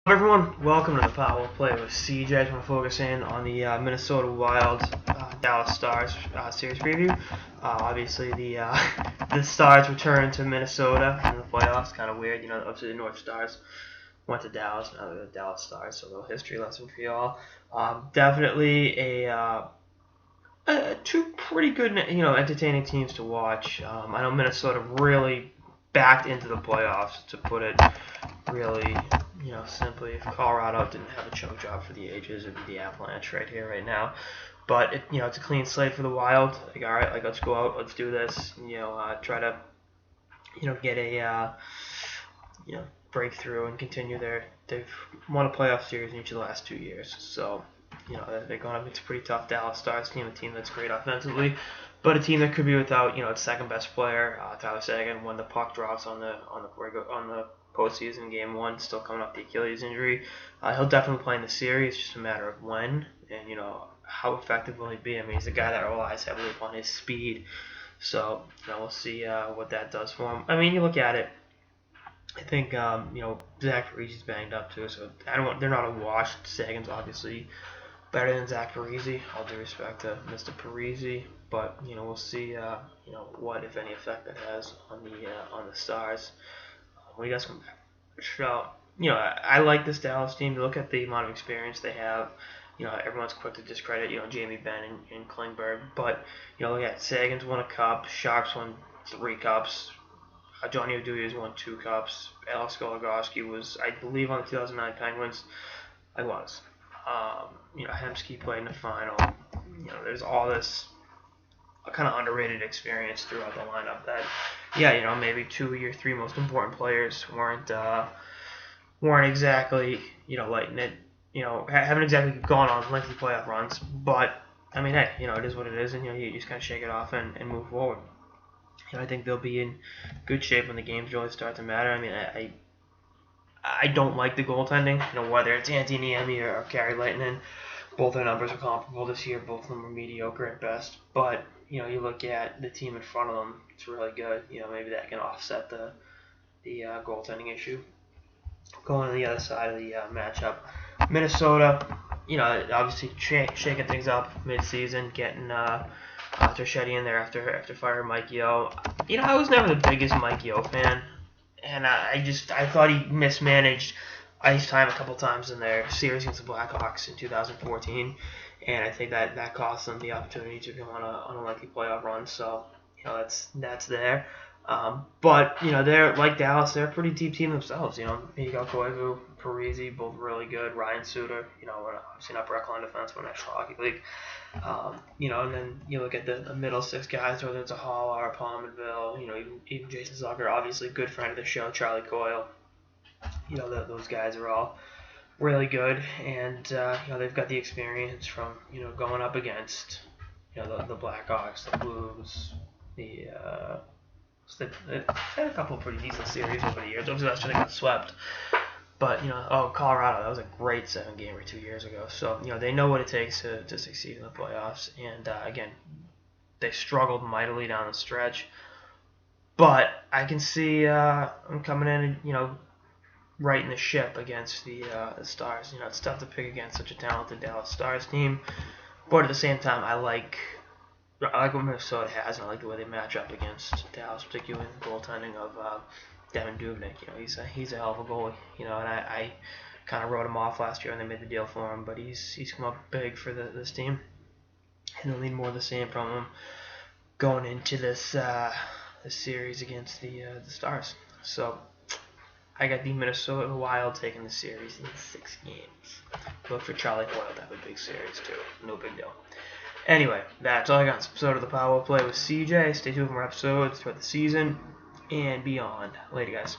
Everyone, welcome to the Power Play with CJ. I just want to focus in on the Minnesota Wild Dallas Stars series preview. Obviously, the Stars returned to Minnesota in the playoffs. Kind of weird, obviously the North Stars went to Dallas, now they're the Dallas Stars. So a little history lesson for y'all. Definitely two pretty good, entertaining teams to watch. I know Minnesota really backed into the playoffs, to put it really, simply. If Colorado didn't have a choke job for the ages, it'd be the Avalanche right here, right now. But it's a clean slate for the Wild. Like, all right, let's go out, let's do this. Try to, get a, breakthrough and continue they've won a playoff series in each of the last 2 years. So, they're going up against a pretty tough Dallas Stars team, a team that's great offensively, but a team that could be without, its second best player, Tyler Seguin, when the puck drops on the postseason game one, still coming off the Achilles injury. He'll definitely play in the series, just a matter of when, and how effective will he be. I mean, he's a guy that relies heavily upon his speed, so we'll see what that does for him. I mean, you look at it, I think Zach Parise's banged up too, so they're not a wash. Sagan's obviously better than Zach Parise. All due respect to Mr. Parise, but we'll see what, if any, effect that has on the Stars when he does come back. So I like this Dallas team. You look at the amount of experience they have. Everyone's quick to discredit Jamie Benn and Klingberg, but look at Sagan's won a cup, Sharps won 3 cups. Johnny Oduya's won 2 cups. Alex Goligoski was, I believe, on the 2009 Penguins. I was. Hemsky played in the final. There's all this kind of underrated experience throughout the lineup that, maybe 2 of your 3 most important players weren't exactly, lighting it, haven't exactly gone on lengthy playoff runs. But, I mean, hey, it is what it is, and, you just kind of shake it off and move forward. I think they'll be in good shape when the games really start to matter. I mean, I don't like the goaltending, whether it's Antti Niemi or Kari Lehtonen. Both their numbers are comparable this year. Both of them are mediocre at best. But, you look at the team in front of them, it's really good. Maybe that can offset the goaltending issue. Going to the other side of the matchup, Minnesota, obviously shaking things up mid-season, getting Terschetti in there after firing Mike Yeo. I was never the biggest Mike Yeo fan, and I thought he mismanaged ice time a couple times in their series against the Blackhawks in 2014, and I think that cost them the opportunity to go on a lengthy playoff run. So that's there. But they're like Dallas. They're a pretty deep team themselves. You got Koivu, Parise, both really good. Ryan Suter, obviously an upper echelon defenseman in National Hockey League. And then you look at the middle 6 guys, whether it's a Hall or a Palmerville, even Jason Zucker, obviously good friend of the show, Charlie Coyle. Those guys are all really good, and they've got the experience from going up against the Blackhawks, the Blues, they've had a couple of pretty decent series over the years. Obviously, they got swept. But, Colorado, that was a great 7-gamer 2 years ago. So, they know what it takes to succeed in the playoffs. And, again, they struggled mightily down the stretch. But I can see them coming in and, righting the ship against the Stars. It's tough to pick against such a talented Dallas Stars team. But at the same time, I like what Minnesota has, and I like the way they match up against Dallas, particularly in the goaltending of Devin Dubnyk. He's a hell of a goalie. And I kind of wrote him off last year when they made the deal for him, but he's come up big for this team, and they'll need more of the same from him going into this series against the Stars. So I got the Minnesota Wild taking the series in 6 games. Look for Charlie Coyle to have a big series too. No big deal. Anyway, that's all I got in this episode of the Power Play with CJ. Stay tuned for more episodes throughout the season and beyond. Later, guys.